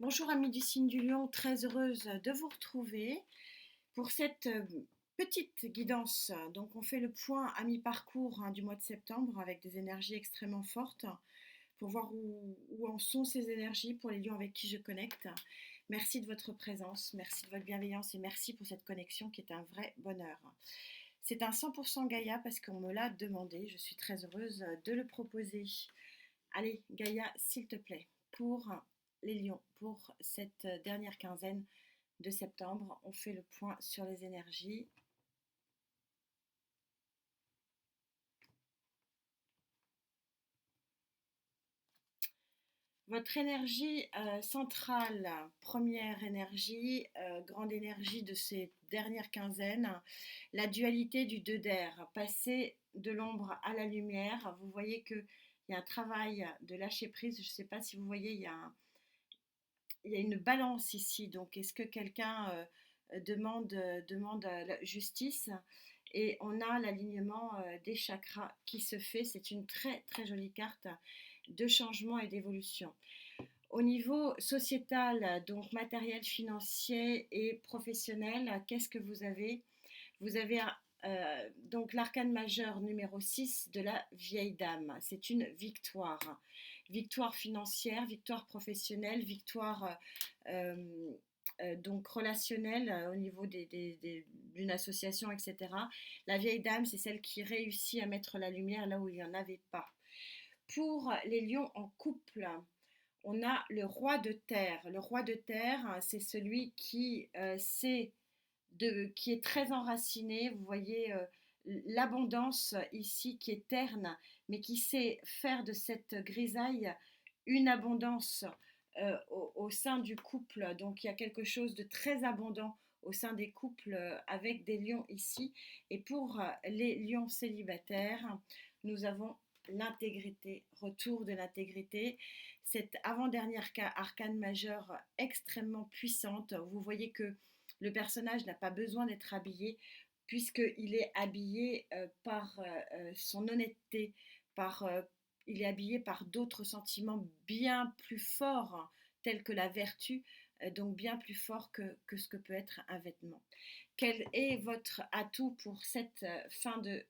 Bonjour amis du signe du lion, très heureuse de vous retrouver pour cette petite guidance. Donc on fait le point à mi-parcours du mois de septembre avec des énergies extrêmement fortes pour voir où en sont ces énergies pour les lions avec qui je connecte. Merci de votre présence, merci de votre bienveillance et merci pour cette connexion qui est un vrai bonheur. C'est un 100% Gaïa parce qu'on me l'a demandé, je suis très heureuse de le proposer. Allez, Gaïa, s'il te plaît, pour les lions, pour cette dernière quinzaine de septembre, on fait le point sur les énergies. Votre énergie centrale, première énergie, grande énergie de ces dernières quinzaines, la dualité du deux d'air, passer de l'ombre à la lumière. Vous voyez qu'il y a un travail de lâcher prise. Je ne sais pas si vous voyez, il y a une balance ici. Donc, est-ce que quelqu'un demande la justice? Et on a l'alignement des chakras qui se fait. C'est une très très jolie carte de changement et d'évolution. Au niveau sociétal, donc matériel, financier et professionnel, qu'est-ce que vous avez? Vous avez donc l'arcane majeur numéro 6 de la vieille dame. C'est une victoire. Victoire financière, victoire professionnelle, victoire donc relationnelle au niveau d'une association, etc. La vieille dame, c'est celle qui réussit à mettre la lumière là où il n'y en avait pas. Pour les lions en couple, on a le roi de terre. Le roi de terre, c'est celui qui qui est très enraciné. Vous voyez l'abondance ici qui est terne, mais qui sait faire de cette grisaille une abondance au sein du couple. Donc il y a quelque chose de très abondant au sein des couples avec des lions ici. Et pour les lions célibataires, nous avons l'intégrité, retour de l'intégrité, cette avant-dernière arcane majeure extrêmement puissante. Vous voyez que le personnage n'a pas besoin d'être habillé puisqu'il est habillé par son honnêteté, il est habillé par d'autres sentiments bien plus forts, tels que la vertu, donc bien plus forts que ce que peut être un vêtement. Quel est votre atout pour cette fin de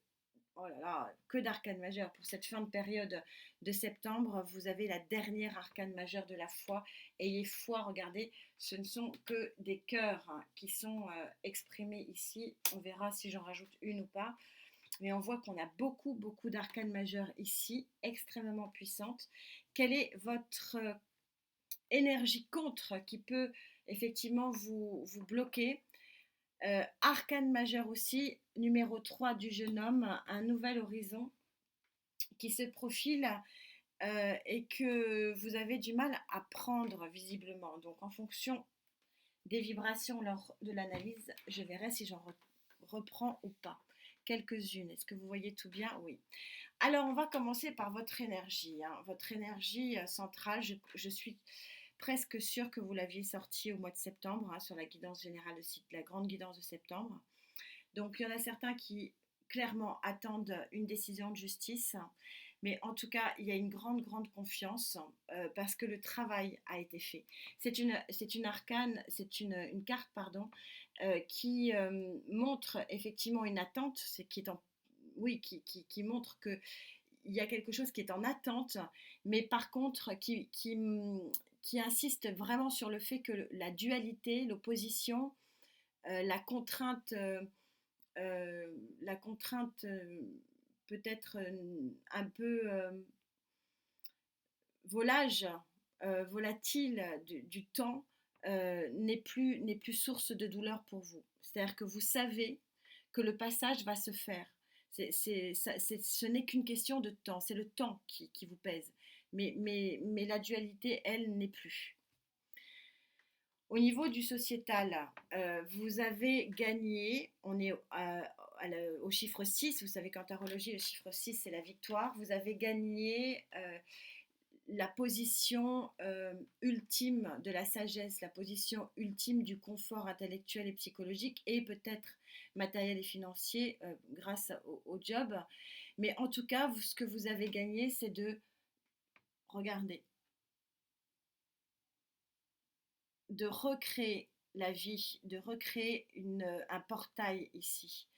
oh là là, que d'arcanes majeures. Pour cette fin de période de septembre, vous avez la dernière arcane majeure de la foi. Ayez foi, regardez, ce ne sont que des cœurs qui sont exprimés ici. On verra si j'en rajoute une ou pas. Mais on voit qu'on a beaucoup, beaucoup d'arcanes majeures ici, extrêmement puissantes. Quelle est votre énergie contre qui peut effectivement vous bloquer? Arcane majeur aussi, numéro 3 du jeune homme, un nouvel horizon qui se profile et que vous avez du mal à prendre visiblement. Donc en fonction des vibrations lors de l'analyse, je verrai si j'en reprends ou pas. Quelques-unes. Est-ce que vous voyez tout bien? Oui. Alors on va commencer par votre énergie. Votre énergie centrale, je suis presque sûre que vous l'aviez sortie au mois de septembre sur la guidance générale de site, la grande guidance de septembre. Donc il y en a certains qui clairement attendent une décision de justice, mais en tout cas il y a une grande grande confiance parce que le travail a été fait. C'est une arcane, c'est une carte pardon qui montre effectivement une attente, c'est qui est en oui qui montre que il y a quelque chose qui est en attente, mais par contre qui insiste vraiment sur le fait que la dualité, l'opposition, la contrainte peut-être un peu volage, volatile du temps n'est plus source de douleur pour vous. C'est-à-dire que vous savez que le passage va se faire. Ce n'est qu'une question de temps, c'est le temps qui vous pèse. Mais la dualité, elle, n'est plus. Au niveau du sociétal, vous avez gagné, on est au chiffre 6. Vous savez qu'en tarologie, le chiffre 6, c'est la victoire. Vous avez gagné la position ultime de la sagesse, la position ultime du confort intellectuel et psychologique et peut-être matériel et financier grâce au job. Mais en tout cas, ce que vous avez gagné, c'est de regarder. de recréer la vie, de recréer un portail ici,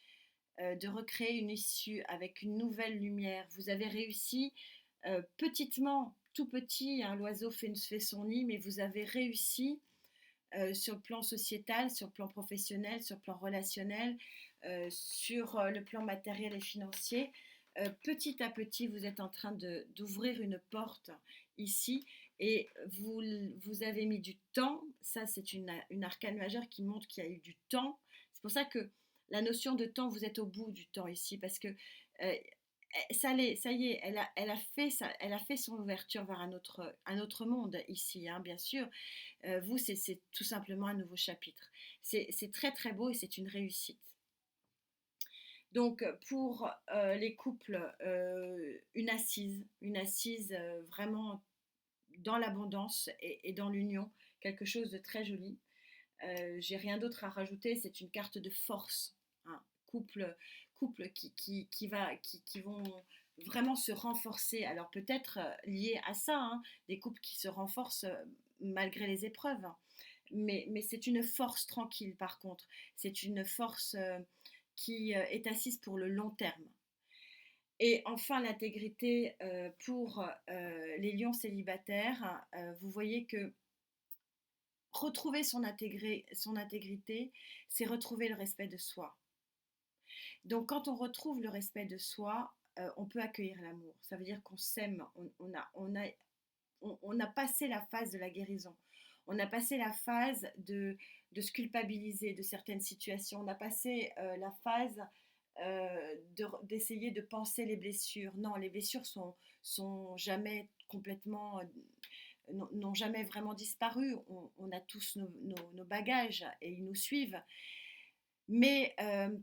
de recréer une issue avec une nouvelle lumière. Vous avez réussi petitement, tout petit, hein, l'oiseau fait son nid, mais vous avez réussi sur le plan sociétal, sur le plan professionnel, sur le plan relationnel, sur le plan matériel et financier. Petit à petit, vous êtes en train d'ouvrir une porte ici et vous avez mis du temps. Ça, c'est une arcane majeure qui montre qu'il y a eu du temps. C'est pour ça que la notion de temps, vous êtes au bout du temps ici parce que ça y est, elle a fait son ouverture vers un autre monde ici, hein, bien sûr. Vous, c'est tout simplement un nouveau chapitre. C'est très très beau et c'est une réussite. Donc pour les couples, une assise vraiment dans l'abondance et dans l'union, quelque chose de très joli. J'ai rien d'autre à rajouter, c'est une carte de force. Hein. Couple qui vont vraiment se renforcer. Alors peut-être lié à ça, hein, des couples qui se renforcent malgré les épreuves. Mais c'est une force tranquille par contre. C'est une force qui est assise pour le long terme. Et enfin, l'intégrité pour les lions célibataires. Vous voyez que retrouver son intégrité, c'est retrouver le respect de soi. Donc quand on retrouve le respect de soi, on peut accueillir l'amour. Ça veut dire qu'on s'aime, on a passé la phase de la guérison. On a passé la phase de se culpabiliser de certaines situations. On a passé la phase d'essayer de panser les blessures. Non, les blessures sont jamais complètement, n'ont jamais vraiment disparu. On a tous nos bagages et ils nous suivent. Mais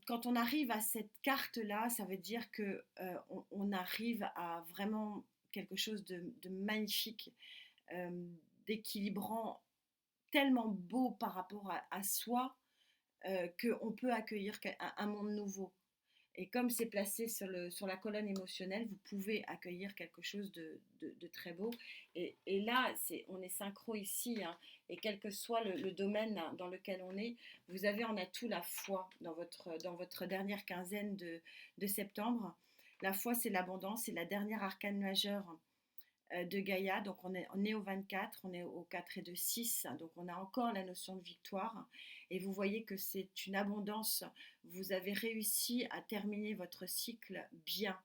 quand on arrive à cette carte-là, ça veut dire que on arrive à vraiment quelque chose de magnifique, d'équilibrant, tellement beau par rapport à soi qu'on peut accueillir un monde nouveau. Et comme c'est placé sur la colonne émotionnelle, vous pouvez accueillir quelque chose de très beau. Et là, on est synchro ici, hein, et quel que soit le domaine dans lequel on est, vous avez en atout la foi dans votre dernière quinzaine de septembre. La foi, c'est l'abondance, c'est la dernière arcane majeure de Gaïa. Donc on est au 24, on est au 4 et de 6, donc on a encore la notion de victoire. Et vous voyez que c'est une abondance. Vous avez réussi à terminer votre cycle bien,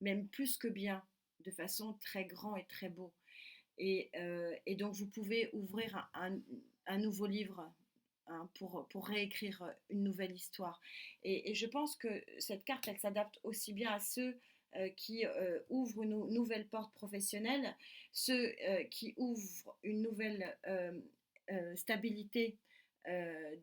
même plus que bien, de façon très grand et très beau. Et donc vous pouvez ouvrir un nouveau livre, hein, pour réécrire une nouvelle histoire. Et je pense que cette carte, elle s'adapte aussi bien à ceux qui ouvrent une nouvelle porte professionnelle, ceux qui ouvrent une nouvelle stabilité euh,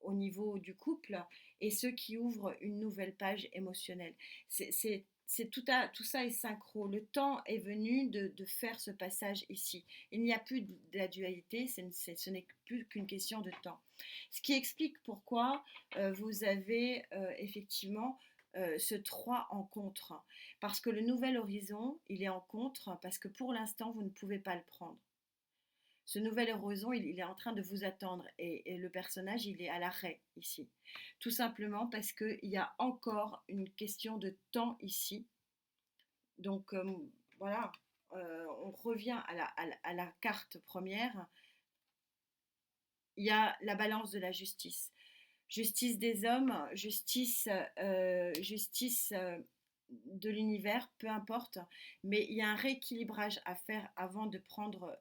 au niveau du couple et ceux qui ouvrent une nouvelle page émotionnelle. Tout ça est synchro. Le temps est venu de faire ce passage ici. Il n'y a plus de la dualité, ce n'est plus qu'une question de temps. Ce qui explique pourquoi vous avez effectivement ce 3 en contre. Parce que le nouvel horizon, il est en contre, parce que pour l'instant, vous ne pouvez pas le prendre. Ce nouvel horizon, il est en train de vous attendre et le personnage, il est à l'arrêt ici. Tout simplement parce qu'il y a encore une question de temps ici. Donc voilà, on revient à la carte première. Il y a la balance de la justice. Justice des hommes, justice de l'univers, peu importe, mais il y a un rééquilibrage à faire avant de prendre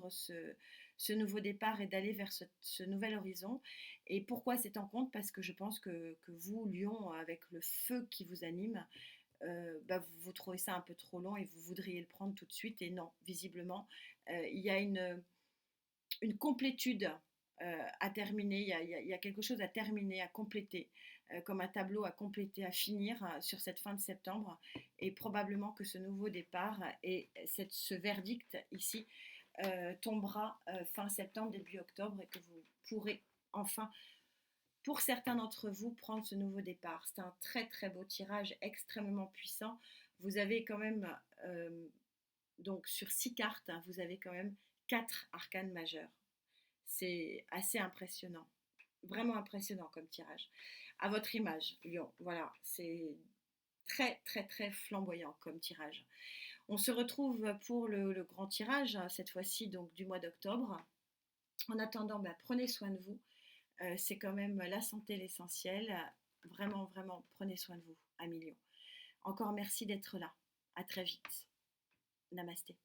ce nouveau départ et d'aller vers ce nouvel horizon. Et pourquoi c'est en compte? Parce que je pense que vous, Lion, avec le feu qui vous anime, vous trouvez ça un peu trop long et vous voudriez le prendre tout de suite. Et non, visiblement, il y a une complétude à terminer, il y a quelque chose à terminer, à compléter, comme un tableau à compléter, à finir sur cette fin de septembre. Et probablement que ce nouveau départ et ce verdict ici tombera fin septembre, début octobre, et que vous pourrez enfin, pour certains d'entre vous, prendre ce nouveau départ. C'est un très très beau tirage, extrêmement puissant. Vous avez quand même, donc sur 6 cartes, hein, vous avez quand même 4 arcanes majeures. C'est assez impressionnant, vraiment impressionnant comme tirage. À votre image, Lion, voilà, c'est très très très flamboyant comme tirage. On se retrouve pour le grand tirage, cette fois-ci donc du mois d'octobre. En attendant, bah, prenez soin de vous. C'est quand même la santé l'essentiel. Vraiment, vraiment, prenez soin de vous, à millions. Encore merci d'être là. À très vite. Namasté.